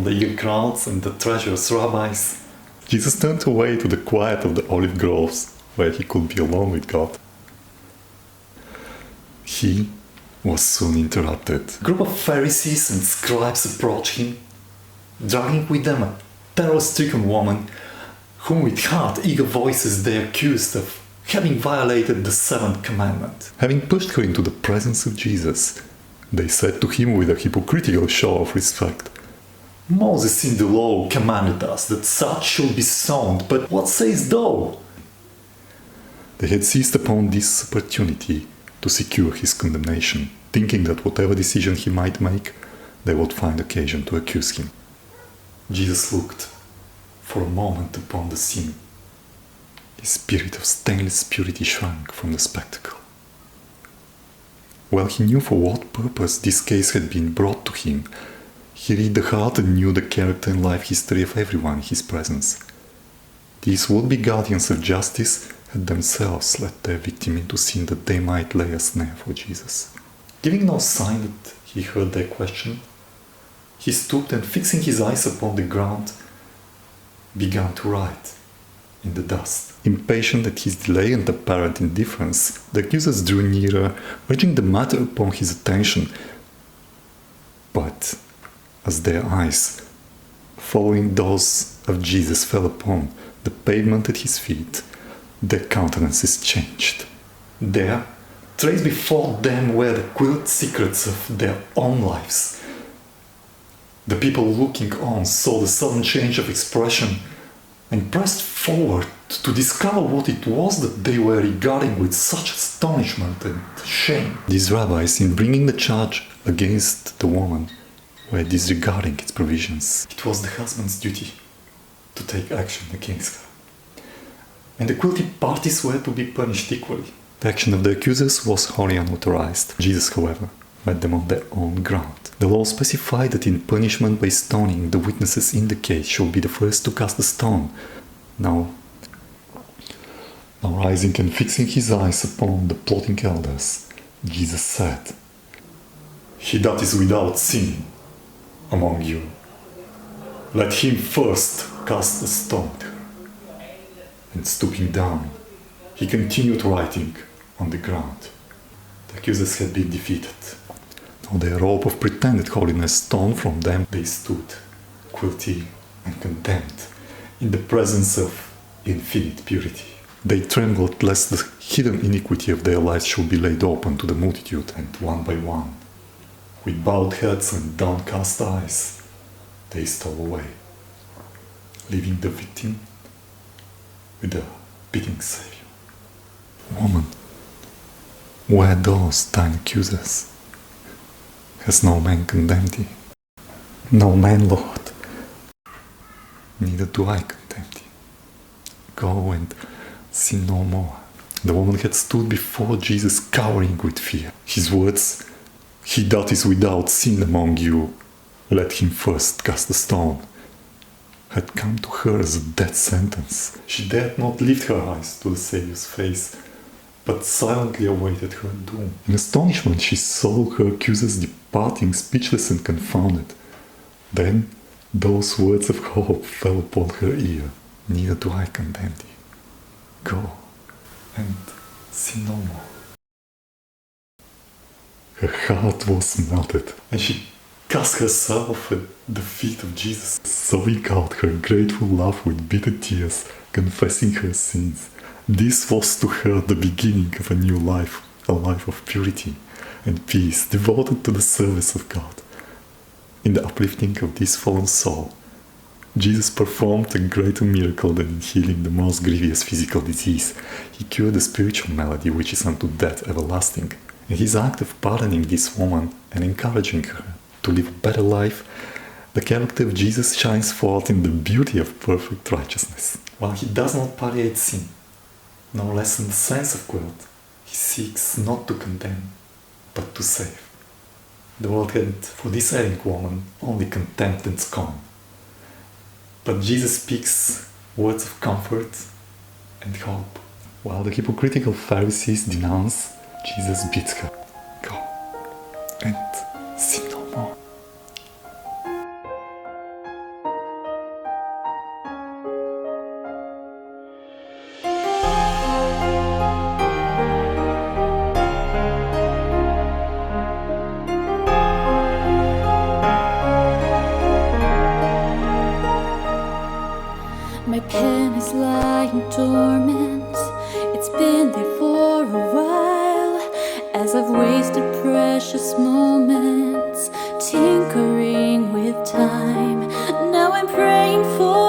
the eager crowds and the treacherous rabbis. Jesus turned away to the quiet of the olive groves, where he could be alone with God. He was soon interrupted. A group of Pharisees and scribes approached him, dragging with them a terror-stricken woman, whom with hard, eager voices they accused of having violated the seventh commandment. Having pushed her into the presence of Jesus, they said to him with a hypocritical show of respect, "Moses in the law commanded us that such should be stoned, but what sayest thou?" They had seized upon this opportunity to secure his condemnation, thinking that whatever decision he might make, they would find occasion to accuse him. Jesus looked for a moment upon the scene. His spirit of stainless purity shrank from the spectacle. While he knew for what purpose this case had been brought to him, he read the heart and knew the character and life history of everyone in his presence. These would-be guardians of justice had themselves led their victim into sin that they might lay a snare for Jesus. Giving no sign that he heard their question, he stooped and, fixing his eyes upon the ground, began to write in the dust. Impatient at his delay and apparent indifference, the accusers drew nearer, urging the matter upon his attention. But as their eyes, following those of Jesus, fell upon the pavement at his feet, their countenances changed. There, traced before them, were the quilled secrets of their own lives. The people looking on saw the sudden change of expression and pressed forward to discover what it was that they were regarding with such astonishment and shame. These rabbis, in bringing the charge against the woman, were disregarding its provisions. It was the husband's duty to take action against her, and the guilty parties were to be punished equally. The action of the accusers was wholly unauthorized. Jesus, however, met them on their own ground. The law specified that in punishment by stoning, the witnesses in the case should be the first to cast a stone. Now rising and fixing his eyes upon the plotting elders, Jesus said, "He that is without sin among you, let him first cast a stone at her." And stooping down, he continued writing on the ground. The accusers had been defeated. Now their robe of pretended holiness torn from them, They stood, guilty and condemned, in the presence of infinite purity. they trembled lest the hidden iniquity of their lives should be laid open to the multitude. And one by one, with bowed heads and downcast eyes, they stole away, leaving the victim with the beating Savior. Woman, where are those thine accusers? Has no man condemned thee? No man, Lord. Neither do I condemn thee. Go and sin no more. The woman had stood before Jesus cowering with fear. His words, "He that is without sin among you, let him first cast a stone," had come to her as a death sentence. She dared not lift her eyes to the Savior's face, but silently awaited her doom. In astonishment she saw her accusers departing, speechless and confounded. Then those words of hope fell upon her ear. "Neither do I condemn thee. Go and sin no more." Her heart was melted, and she cast herself at the feet of Jesus, sobbing out her grateful love with bitter tears, confessing her sins. This was to her the beginning of a new life, a life of purity and peace, devoted to the service of God. In the uplifting of this fallen soul, Jesus performed a greater miracle than in healing the most grievous physical disease. He cured the spiritual malady which is unto death everlasting. In his act of pardoning this woman and encouraging her to live a better life, the character of Jesus shines forth in the beauty of perfect righteousness. While he does not palliate sin, nor lessen the sense of guilt, he seeks not to condemn, but to save. The world had, for this erring woman, only contempt and scorn. But Jesus speaks words of comfort and hope. While the hypocritical Pharisees denounce, Jesus bids her, "Go and sin no more." My pen is lying dormant. It's been there for a while, as I've wasted precious moments tinkering with time. Now I'm praying for